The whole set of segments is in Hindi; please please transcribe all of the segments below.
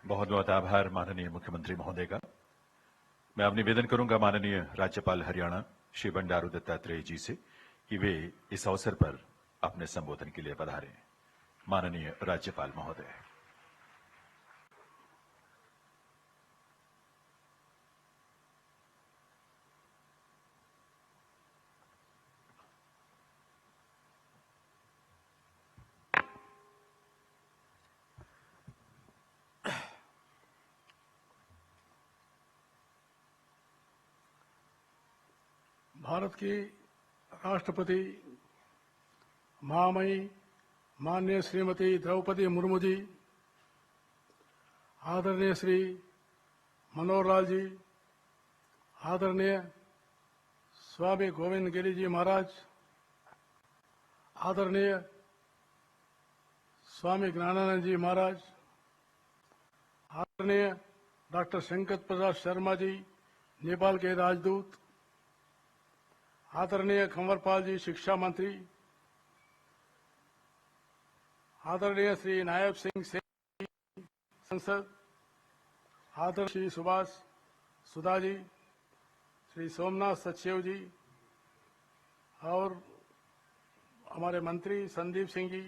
बहुत बहुत आभार माननीय मुख्यमंत्री महोदय का। मैं अब निवेदन करूंगा माननीय राज्यपाल हरियाणा श्री बंडारू दत्तात्रेय जी से कि वे इस अवसर पर अपने संबोधन के लिए पधारें। माननीय राज्यपाल महोदय। भारत की राष्ट्रपति महामहिम माननीय श्रीमती द्रौपदी मुर्मू जी, आदरणीय श्री मनोहर लाल जी, आदरणीय स्वामी गोविंद गिरी जी महाराज, आदरणीय स्वामी ज्ञानानंद जी महाराज, आदरणीय डॉक्टर शंकर प्रसाद शर्मा जी, नेपाल के राजदूत, आदरणीय कंवरपाल जी शिक्षा मंत्री, आदरणीय श्री नायब सिंह सेठ संसद, आदरणीय श्री सुभाष सुधा जी, श्री सोमनाथ सचदेव जी और हमारे मंत्री संदीप सिंह जी,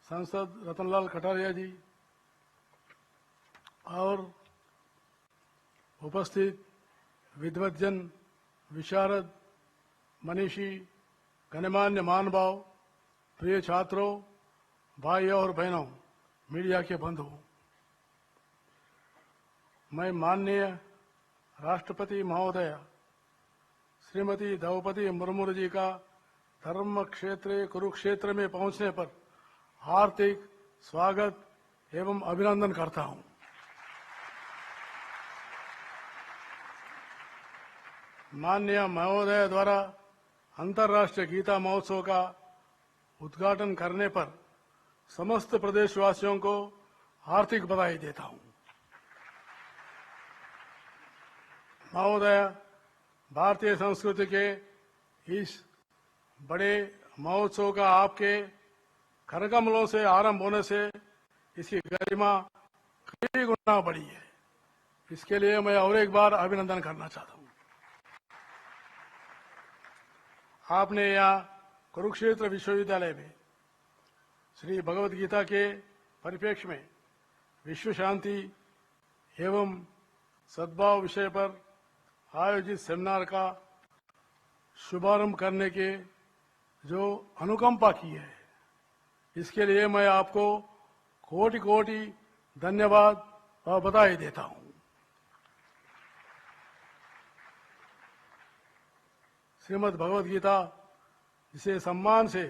सांसद रतनलाल कटारिया जी और उपस्थित विद्वज्जन, विशारद, मनीषी, गणमान्य महानुभाव, प्रिय छात्रों, भाइयों और बहनों, मीडिया के बंधुओं, मैं माननीय राष्ट्रपति महोदय श्रीमती द्रौपदी मुर्मू जी का धर्म क्षेत्र कुरुक्षेत्र में पहुंचने पर हार्दिक स्वागत एवं अभिनंदन करता हूं। माननीय महोदय द्वारा अंतर्राष्ट्रीय गीता महोत्सव का उद्घाटन करने पर समस्त प्रदेशवासियों को हार्दिक बधाई देता हूं। महोदय, भारतीय संस्कृति के इस बड़े महोत्सव का आपके करकमलों से आरंभ होने से इसकी गरिमा कई गुना बढ़ी है। इसके लिए मैं और एक बार अभिनंदन करना चाहता हूं। आपने यहाँ कुरुक्षेत्र विश्वविद्यालय में श्री भगवद गीता के परिप्रेक्ष्य में विश्व शांति एवं सद्भाव विषय पर आयोजित सेमिनार का शुभारंभ करने के जो अनुकंपा की है, इसके लिए मैं आपको कोटि कोटि धन्यवाद और बधाई देता हूं। श्रीमद् भगवद गीता, जिसे सम्मान से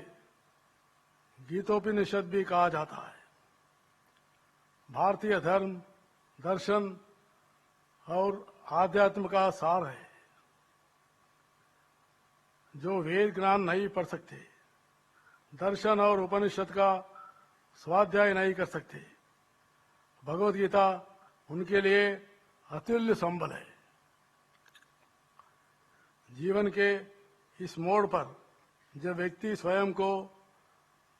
गीतोपनिषद भी कहा जाता है, भारतीय धर्म, दर्शन और आध्यात्म का सार है। जो वेद ज्ञान नहीं पढ़ सकते, दर्शन और उपनिषद का स्वाध्याय नहीं कर सकते, भगवद गीता उनके लिए अतुल्य संबल है। जीवन के इस मोड़ पर जब व्यक्ति स्वयं को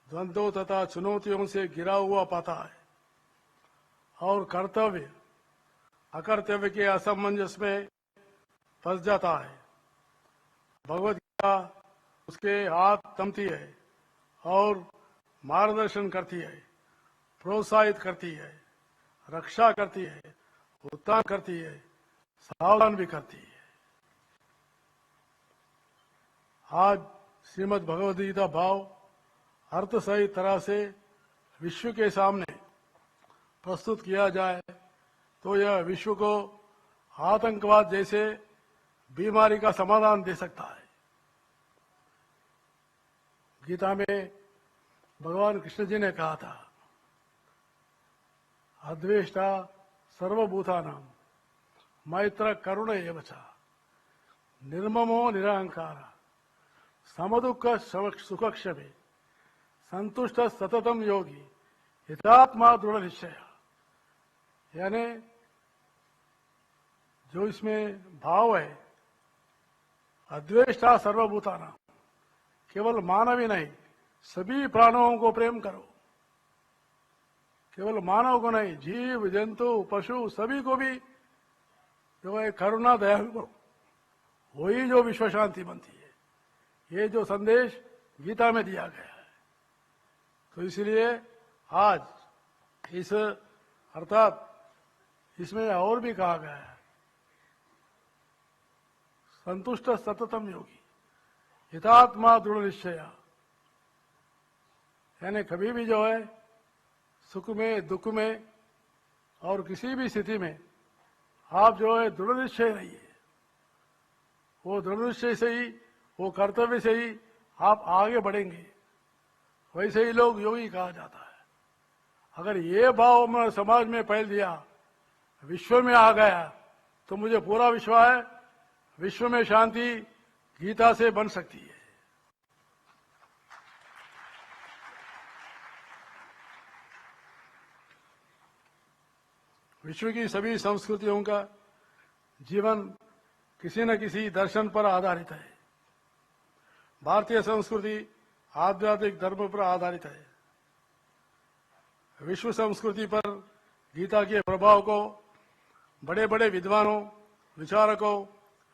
द्वंद्वों तथा चुनौतियों से घिरा हुआ पाता है और कर्तव्य अकर्तव्य के असमंजस में फंस जाता है, भगवद गीता उसके हाथ थामती है और मार्गदर्शन करती है, प्रोत्साहित करती है, रक्षा करती है, उत्थान करती है, सावधान भी करती है। आज श्रीमद् भगवद गीता भाव अर्थ सही तरह से विश्व के सामने प्रस्तुत किया जाए तो यह विश्व को आतंकवाद जैसे बीमारी का समाधान दे सकता है। गीता में भगवान कृष्ण जी ने कहा था, अद्वेष्टा सर्वभूतानां मैत्र करुण एव च निर्ममो निरहंकार समदुःख सुखक्षमे संतुष्ट सततम योगी हितात्मा दृढ़ निश्चय। यानी जो इसमें भाव है, अद्वेष्टा सर्वभूतानां, केवल मानव ही नहीं सभी प्राणियों को प्रेम करो। केवल मानव को नहीं, जीव जंतु पशु सभी को भी जो है करुणा दया करो, वही जो विश्व शांति बनती है। ये जो संदेश गीता में दिया गया है, तो इसलिए आज इस अर्थात इसमें और भी कहा गया है, संतुष्ट सततम योगी हितात्मा दृढ़ निश्चय, यानी कभी भी जो है सुख में दुख में और किसी भी स्थिति में आप जो है दृढ़ निश्चय रहिए। वो दृढ़ निश्चय से ही, वो कर्तव्य से ही आप आगे बढ़ेंगे। वैसे ही लोग योगी कहा जाता है। अगर ये भाव मैं समाज में फैल दिया, विश्व में आ गया, तो मुझे पूरा विश्वास है विश्व में शांति गीता से बन सकती है। विश्व की सभी संस्कृतियों का जीवन किसी न किसी दर्शन पर आधारित है। भारतीय संस्कृति आध्यात्मिक धर्म पर आधारित है। विश्व संस्कृति पर गीता के प्रभाव को बड़े बड़े विद्वानों, विचारकों,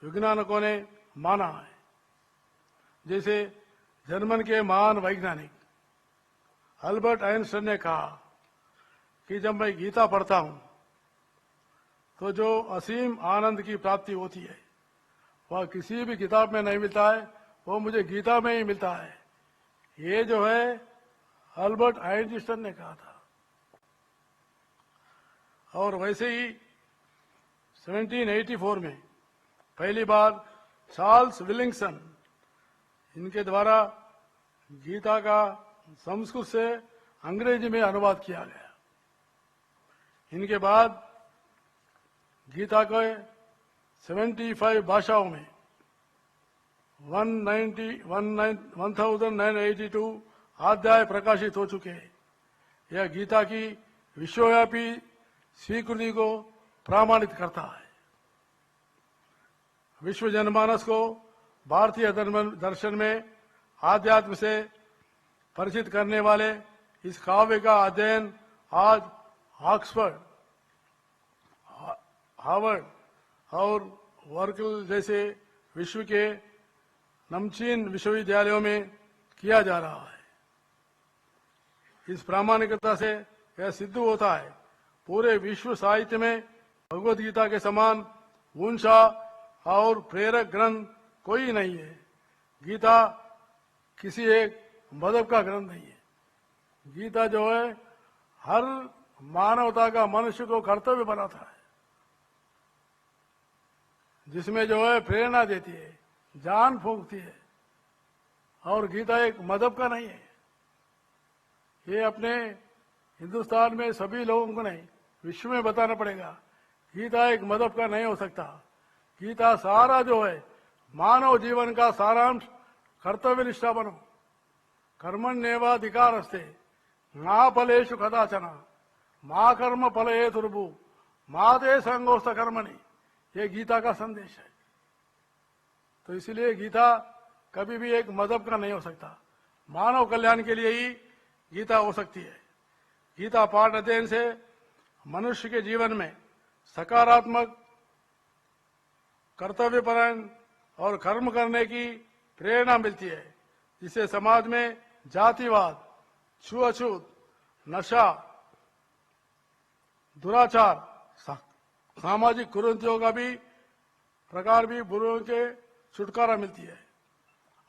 वैज्ञानिकों ने माना है। जैसे जर्मन के महान वैज्ञानिक अल्बर्ट आइंस्टाइन ने कहा कि जब मैं गीता पढ़ता हूं तो जो असीम आनंद की प्राप्ति होती है वह किसी भी किताब में नहीं मिलता है, वो मुझे गीता में ही मिलता है। ये जो है अल्बर्ट आइंस्टाइन ने कहा था। और वैसे ही 1784 में पहली बार चार्ल्स विलिंगसन, इनके द्वारा गीता का संस्कृत से अंग्रेजी में अनुवाद किया गया। इनके बाद गीता के 75 भाषाओं में 1982 अध्याय प्रकाशित हो चुके हैं। यह गीता की विश्वव्यापी स्वीकृति को प्रमाणित करता है। विश्व जनमानस को भारतीय दर्शन में आध्यात्म से परिचित करने वाले इस काव्य का अध्ययन आज ऑक्सफोर्ड, हार्वर्ड और वर्कल जैसे विश्व के नमचीन विश्वविद्यालयों में किया जा रहा है। इस प्रामाणिकता से यह सिद्ध होता है पूरे विश्व साहित्य में भगवद गीता के समान ऊंचा और प्रेरक ग्रंथ कोई नहीं है। गीता किसी एक मजहब का ग्रंथ नहीं है। गीता जो है हर मानवता का, मनुष्य को कर्तव्य बनाता है, जिसमें जो है प्रेरणा देती है, जान फूंकती है। और गीता एक मजहब का नहीं है। ये अपने हिंदुस्तान में सभी लोगों को नहीं, विश्व में बताना पड़ेगा। गीता एक मजहब का नहीं हो सकता। गीता सारा जो है मानव जीवन का सारांश, कर्तव्य निष्ठा बनो, कर्मण्येवाधिकारस्ते मा फलेषु कदाचन मा कर्म फल हेतुर्भु मा ते संगोस्त कर्मणि, ये गीता का संदेश है। तो इसलिए गीता कभी भी एक मजहब का नहीं हो सकता। मानव कल्याण के लिए ही गीता हो सकती है। गीता पाठ अध्ययन से मनुष्य के जीवन में सकारात्मक, कर्तव्यपरायण और कर्म करने की प्रेरणा मिलती है, जिससे समाज में जातिवाद, छुआछूत, नशा, दुराचार, सामाजिक कुरीतियों का भी प्रकार भी बुरों के छुटकारा मिलती है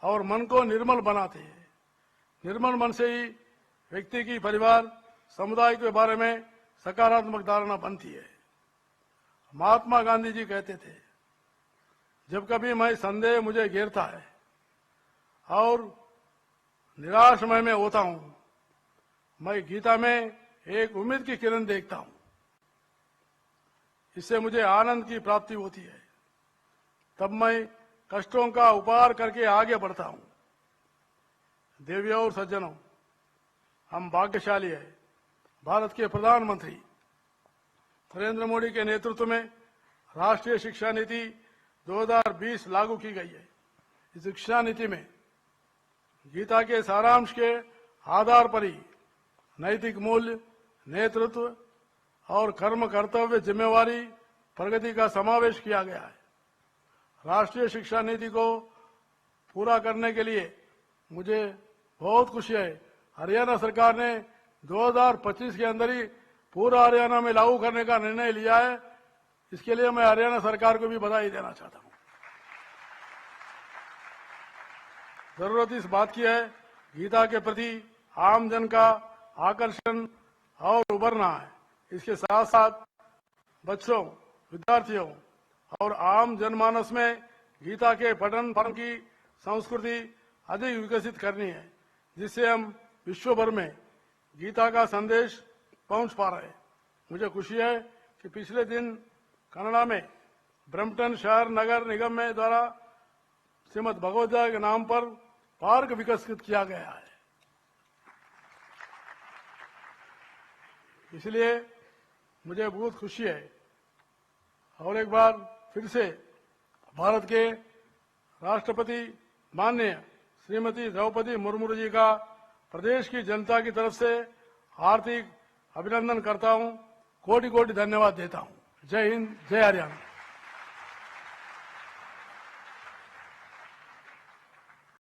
और मन को निर्मल बनाते हैं। निर्मल मन से ही व्यक्ति की, परिवार, समुदाय के बारे में सकारात्मक धारणा बनती है। महात्मा गांधी जी कहते थे, जब कभी मैं संदेह मुझे घेरता है और निराशमय में होता हूं, मैं गीता में एक उम्मीद की किरण देखता हूं। इससे मुझे आनंद की प्राप्ति होती है। तब मैं कष्टों का उपहार करके आगे बढ़ता हूं। देवियों और सज्जनों, हम भाग्यशाली है। भारत के प्रधानमंत्री नरेंद्र मोदी के नेतृत्व में राष्ट्रीय शिक्षा नीति 2020 लागू की गई है। इस शिक्षा नीति में गीता के सारांश के आधार पर ही नैतिक मूल्य, नेतृत्व और कर्म कर्तव्य जिम्मेवारी प्रगति का समावेश किया गया है। राष्ट्रीय शिक्षा नीति को पूरा करने के लिए मुझे बहुत खुशी है। हरियाणा सरकार ने 2025 के अंदर ही पूरा हरियाणा में लागू करने का निर्णय लिया है। इसके लिए मैं हरियाणा सरकार को भी बधाई देना चाहता हूं। जरूरत इस बात की है, गीता के प्रति आम जन का आकर्षण और उभरना है। इसके साथ साथ बच्चों, विद्यार्थियों और आम जनमानस में गीता के पठन पाठन की संस्कृति अधिक विकसित करनी है, जिससे हम विश्व भर में गीता का संदेश पहुंच पा रहे हैं। मुझे खुशी है कि पिछले दिन कनाडा में ब्रम्पटन शहर नगर निगम में द्वारा श्रीमद भगवद गीता के नाम पर पार्क विकसित किया गया है। इसलिए मुझे बहुत खुशी है। और एक बार फिर से भारत के राष्ट्रपति माननीय श्रीमती द्रौपदी मुर्मू जी का प्रदेश की जनता की तरफ से हार्दिक अभिनंदन करता हूं, कोटि कोटि धन्यवाद देता हूं। जय हिंद, जय हरियाणा।